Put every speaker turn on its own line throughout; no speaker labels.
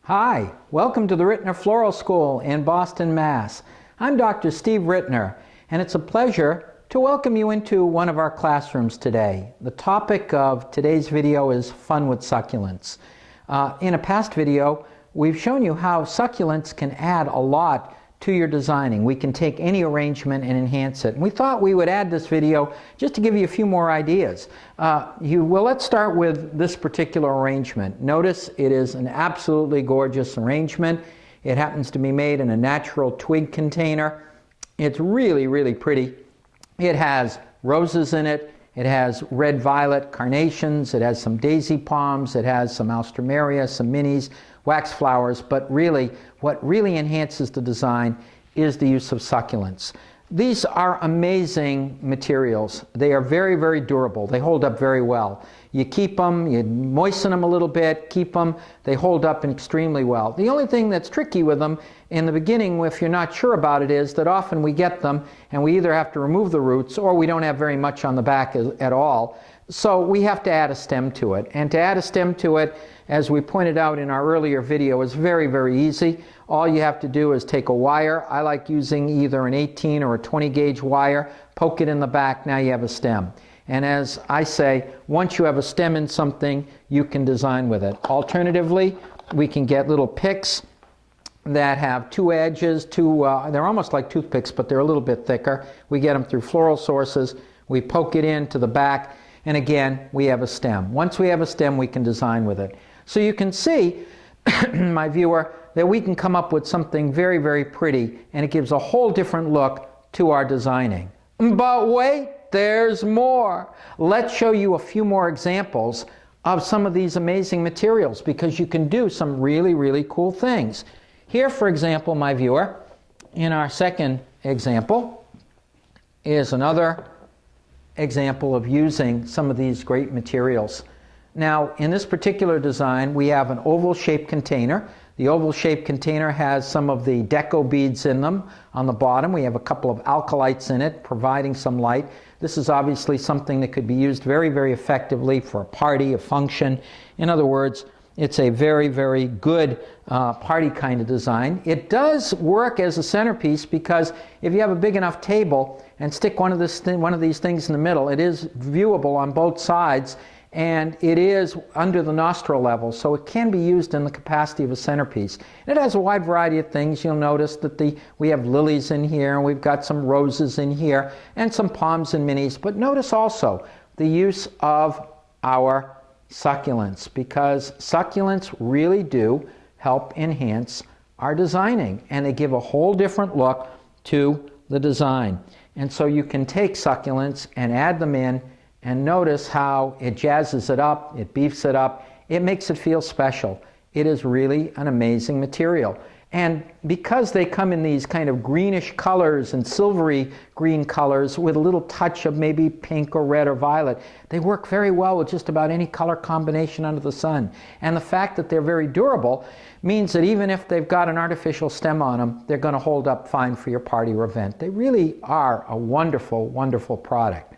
Hi, welcome to the Rittner Floral School in Boston, Mass. I'm Dr. Steve Rittner, and it's a pleasure to welcome you into one of our classrooms today. The topic of today's video is fun with succulents. In a past video, we've shown you how succulents can add a lot to your designing. We can take any arrangement and enhance it. And we thought we would add this video just to give you a few more ideas. Let's start with this particular arrangement. Notice it is an absolutely gorgeous arrangement. It happens to be made in a natural twig container. It's really, really pretty. It has roses in it. It has red violet carnations. It has some daisy palms. It has some alstroemeria, some minis, wax flowers, but really, what really enhances the design is the use of succulents. These are amazing materials. They are very, very durable. They hold up very well. You keep them, you moisten them a little bit, keep them, they hold up extremely well. The only thing that's tricky with them in the beginning, if you're not sure about it, is that often we get them and we either have to remove the roots or we don't have very much on the back at all. So we have to add a stem to it. And to add a stem to it, as we pointed out in our earlier video, is very, very easy. All you have to do is take a wire. I like using either an 18 or a 20 gauge wire, poke it in the back, now you have a stem. And as I say, once you have a stem in something, you can design with it. Alternatively, we can get little picks that have two edges, they're almost like toothpicks, but they're a little bit thicker. We get them through floral sources. We poke it into the back, and again, we have a stem. Once we have a stem, we can design with it. So you can see, my viewer, that we can come up with something very, very pretty, and it gives a whole different look to our designing. But wait, there's more. Let's show you a few more examples of some of these amazing materials, because you can do some really, really cool things. Here, for example, my viewer, in our second example, is another example of using some of these great materials. Now, in this particular design, we have an oval-shaped container. The oval-shaped container has some of the deco beads in them. On the bottom, we have a couple of alkalites in it, providing some light. This is obviously something that could be used very, very effectively for a party, a function. In other words, it's a very, very good party kind of design. It does work as a centerpiece because if you have a big enough table and stick one of these things in the middle, it is viewable on both sides, and it is under the nostril level, so it can be used in the capacity of a centerpiece. And it has a wide variety of things. You'll notice that we have lilies in here, and we've got some roses in here, and some palms and minis. But notice also the use of our succulents, because succulents really do help enhance our designing, and they give a whole different look to the design. And so you can take succulents and add them in, and notice how it jazzes it up, it beefs it up, it makes it feel special. It is really an amazing material. And because they come in these kind of greenish colors and silvery green colors with a little touch of maybe pink or red or violet, they work very well with just about any color combination under the sun. And the fact that they're very durable means that even if they've got an artificial stem on them, they're going to hold up fine for your party or event. They really are a wonderful, wonderful product.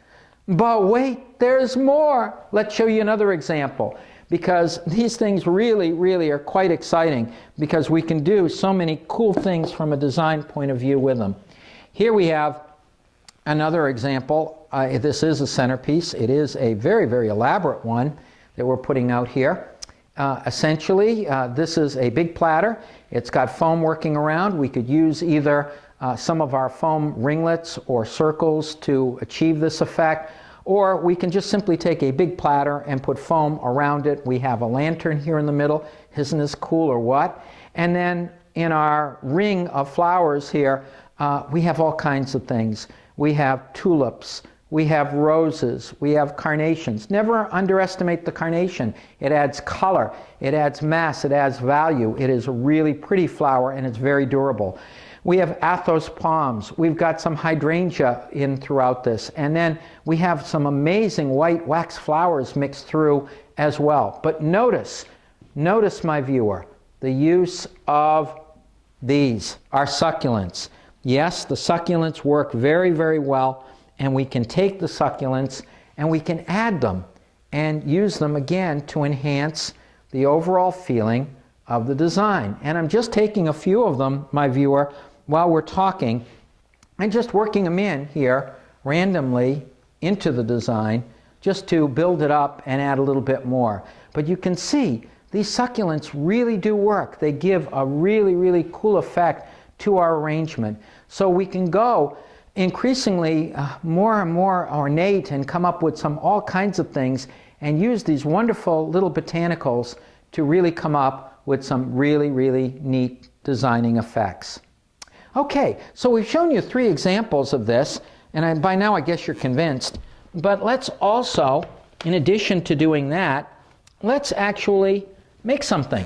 But wait, there's more. Let's show you another example, because these things really, really are quite exciting, because we can do so many cool things from a design point of view with them. Here we have another example. This is a centerpiece. It is a very, very elaborate one that we're putting out here. Essentially, this is a big platter. It's got foam working around. We could use either some of our foam ringlets or circles to achieve this effect, or we can just simply take a big platter and put foam around it. We have a lantern here in the middle. Isn't this cool or what? And then in our ring of flowers here, we have all kinds of things. We have tulips, we have roses, we have carnations. Never underestimate the carnation. It adds color, it adds mass, it adds value. It is a really pretty flower, and it's very durable. We have athos palms. We've got some hydrangea in throughout this. And then we have some amazing white wax flowers mixed through as well. But notice, my viewer, the use of these, our succulents. Yes, the succulents work very, very well, and we can take the succulents and we can add them and use them again to enhance the overall feeling of the design. And I'm just taking a few of them, my viewer, while we're talking, and just working them in here randomly into the design just to build it up and add a little bit more. But you can see these succulents really do work. They give a really, really cool effect to our arrangement. So we can go increasingly more and more ornate and come up with all kinds of things and use these wonderful little botanicals to really come up with some really, really neat designing effects. Okay, so we've shown you 3 examples of this, and by now I guess you're convinced. But let's also, in addition to doing that, let's actually make something.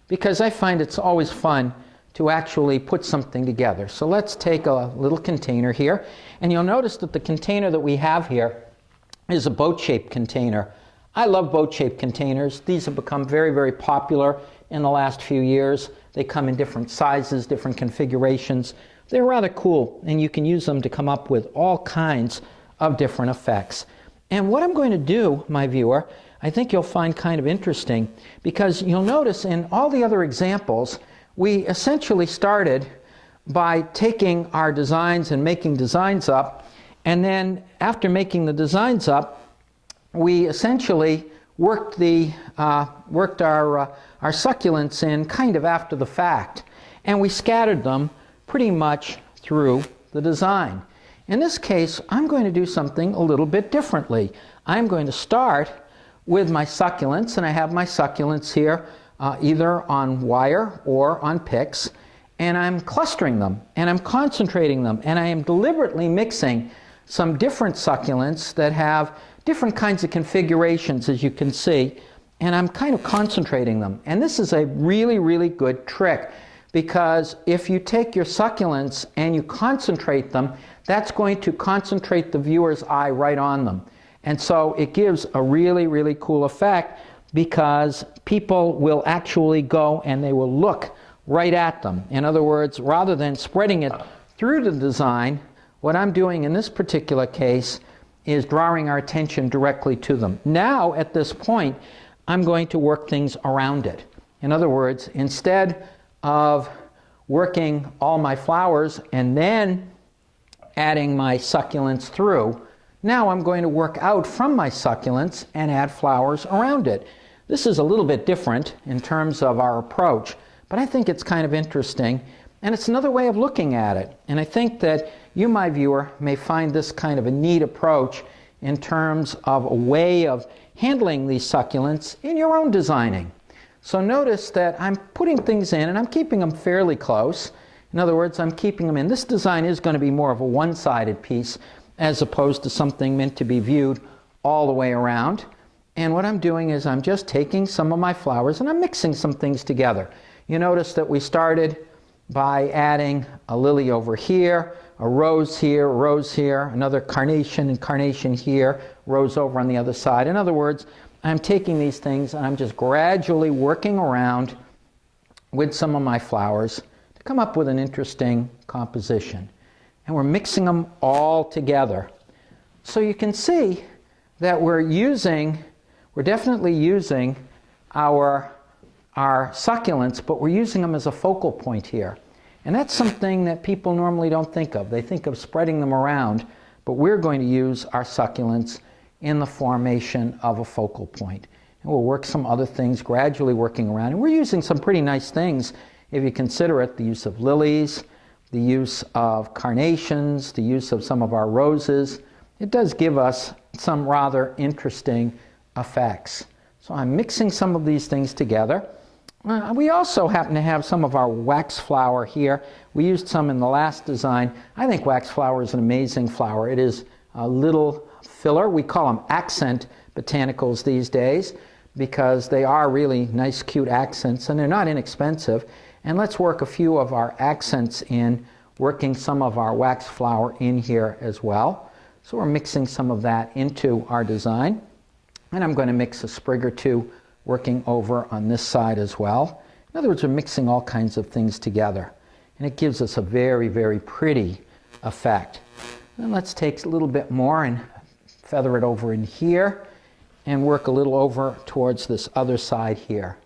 Because I find it's always fun to actually put something together. So let's take a little container here, and you'll notice that the container that we have here is a boat-shaped container. I love boat-shaped containers. These have become very, very popular in the last few years. They come in different sizes, different configurations. They're rather cool, and you can use them to come up with all kinds of different effects. And what I'm going to do, my viewer, I think you'll find kind of interesting, because you'll notice in all the other examples, we essentially started by taking our designs and making designs up, and then after making the designs up, we essentially worked our succulents in kind of after the fact, and we scattered them pretty much through the design. In this case, I'm going to do something a little bit differently. I'm going to start with my succulents, and I have my succulents here either on wire or on picks, and I'm clustering them, and I'm concentrating them, and I am deliberately mixing some different succulents that have different kinds of configurations, as you can see, and I'm kind of concentrating them. And this is a really, really good trick, because if you take your succulents and you concentrate them, that's going to concentrate the viewer's eye right on them. And so it gives a really, really cool effect, because people will actually go and they will look right at them. In other words, rather than spreading it through the design, what I'm doing in this particular case is drawing our attention directly to them. Now, at this point, I'm going to work things around it. In other words, instead of working all my flowers and then adding my succulents through, now I'm going to work out from my succulents and add flowers around it. This is a little bit different in terms of our approach, but I think it's kind of interesting, and it's another way of looking at it. And I think that you, my viewer, may find this kind of a neat approach in terms of a way of handling these succulents in your own designing. So notice that I'm putting things in and I'm keeping them fairly close. In other words, I'm keeping them in. This design is going to be more of a one-sided piece as opposed to something meant to be viewed all the way around. And what I'm doing is I'm just taking some of my flowers and I'm mixing some things together. You notice that we started by adding a lily over here, a rose here, another carnation and carnation here, rose over on the other side. In other words, I'm taking these things and I'm just gradually working around with some of my flowers to come up with an interesting composition. And we're mixing them all together. So you can see that we're definitely using our succulents, but we're using them as a focal point here. And that's something that people normally don't think of. They think of spreading them around, but we're going to use our succulents in the formation of a focal point. And we'll work some other things, gradually working around. And we're using some pretty nice things, if you consider it, the use of lilies, the use of carnations, the use of some of our roses. It does give us some rather interesting effects. So I'm mixing some of these things together. We also happen to have some of our wax flower here. We used some in the last design. I think wax flower is an amazing flower. It is a little filler. We call them accent botanicals these days because they are really nice, cute accents, and they're not inexpensive. And let's work a few of our accents in, working some of our wax flower in here as well. So we're mixing some of that into our design. And I'm going to mix a sprig or two working over on this side as well. In other words, we're mixing all kinds of things together. And it gives us a very, very pretty effect. And let's take a little bit more and feather it over in here and work a little over towards this other side here.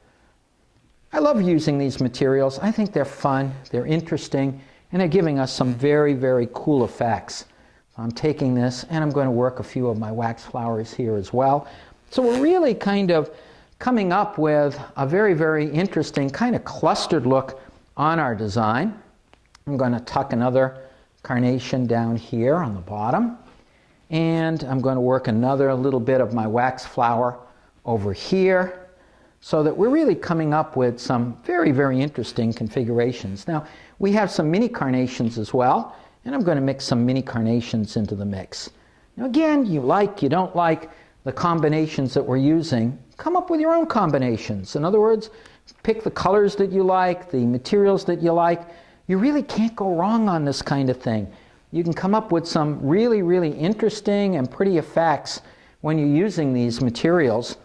I love using these materials. I think they're fun, they're interesting, and they're giving us some very, very cool effects. So I'm taking this and I'm going to work a few of my wax flowers here as well. So we're really kind of coming up with a very, very interesting kind of clustered look on our design. I'm going to tuck another carnation down here on the bottom, and I'm going to work another little bit of my wax flower over here, so that we're really coming up with some very, very interesting configurations. Now, we have some mini carnations as well, and I'm going to mix some mini carnations into the mix. Now again, you don't like the combinations that we're using, come up with your own combinations. In other words, pick the colors that you like, the materials that you like. You really can't go wrong on this kind of thing. You can come up with some really, really interesting and pretty effects when you're using these materials.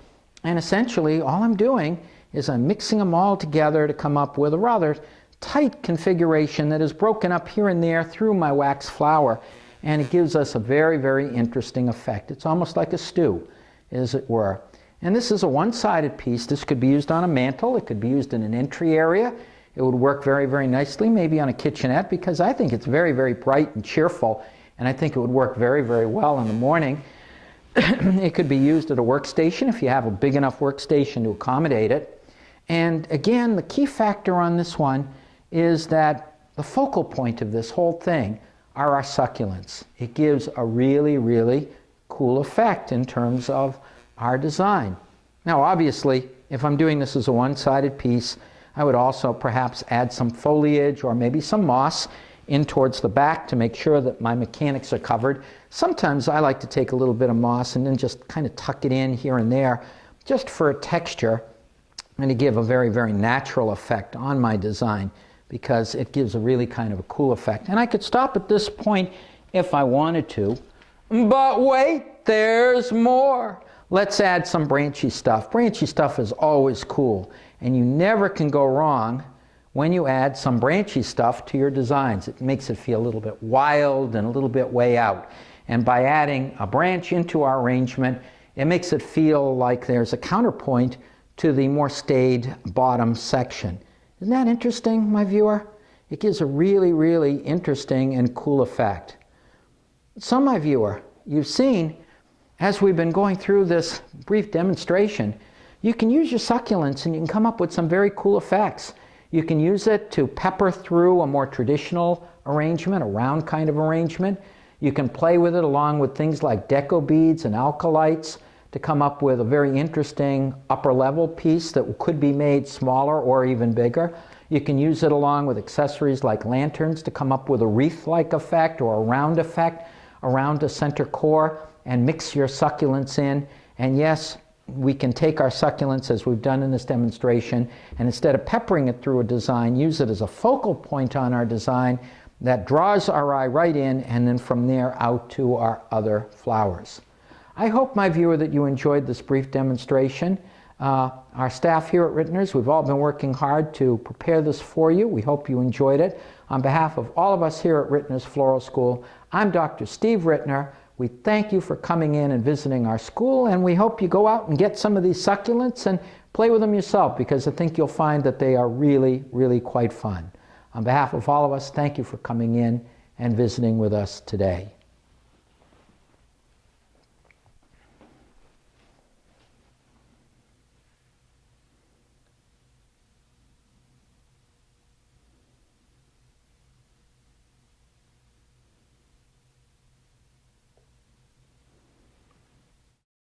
And essentially, all I'm doing is I'm mixing them all together to come up with a rather tight configuration that is broken up here and there through my wax flower. And it gives us a very, very interesting effect. It's almost like a stew, as it were. And this is a one-sided piece. This could be used on a mantle. It could be used in an entry area. It would work very, very nicely, maybe on a kitchenette, because I think it's very, very bright and cheerful. And I think it would work very, very well in the morning. It could be used at a workstation if you have a big enough workstation to accommodate it. And again, the key factor on this one is that the focal point of this whole thing are our succulents. It gives a really, really cool effect in terms of our design. Now obviously, if I'm doing this as a one-sided piece, I would also perhaps add some foliage or maybe some moss in towards the back to make sure that my mechanics are covered. Sometimes I like to take a little bit of moss and then just kind of tuck it in here and there, just for a texture and to give a very, very natural effect on my design, because it gives a really kind of a cool effect. And I could stop at this point if I wanted to, but wait, there's more. Let's add some branchy stuff. Branchy stuff is always cool, and you never can go wrong when you add some branchy stuff to your designs. It makes it feel a little bit wild and a little bit way out. And by adding a branch into our arrangement, it makes it feel like there's a counterpoint to the more staid bottom section. Isn't that interesting, my viewer? It gives a really, really interesting and cool effect. So, my viewer, you've seen, as we've been going through this brief demonstration, you can use your succulents and you can come up with some very cool effects. You can use it to pepper through a more traditional arrangement, a round kind of arrangement. You can play with it along with things like deco beads and alkalites to come up with a very interesting upper level piece that could be made smaller or even bigger. You can use it along with accessories like lanterns to come up with a wreath-like effect or a round effect around a center core and mix your succulents in. And yes, we can take our succulents, as we've done in this demonstration, and instead of peppering it through a design, use it as a focal point on our design that draws our eye right in, and then from there out to our other flowers. I hope, my viewer, that you enjoyed this brief demonstration. Our staff here at Rittners, we've all been working hard to prepare this for you. We hope you enjoyed it. On behalf of all of us here at Rittners Floral School, I'm Dr. Steve Rittner. We thank you for coming in and visiting our school, and we hope you go out and get some of these succulents and play with them yourself, because I think you'll find that they are really, really quite fun. On behalf of all of us, thank you for coming in and visiting with us today.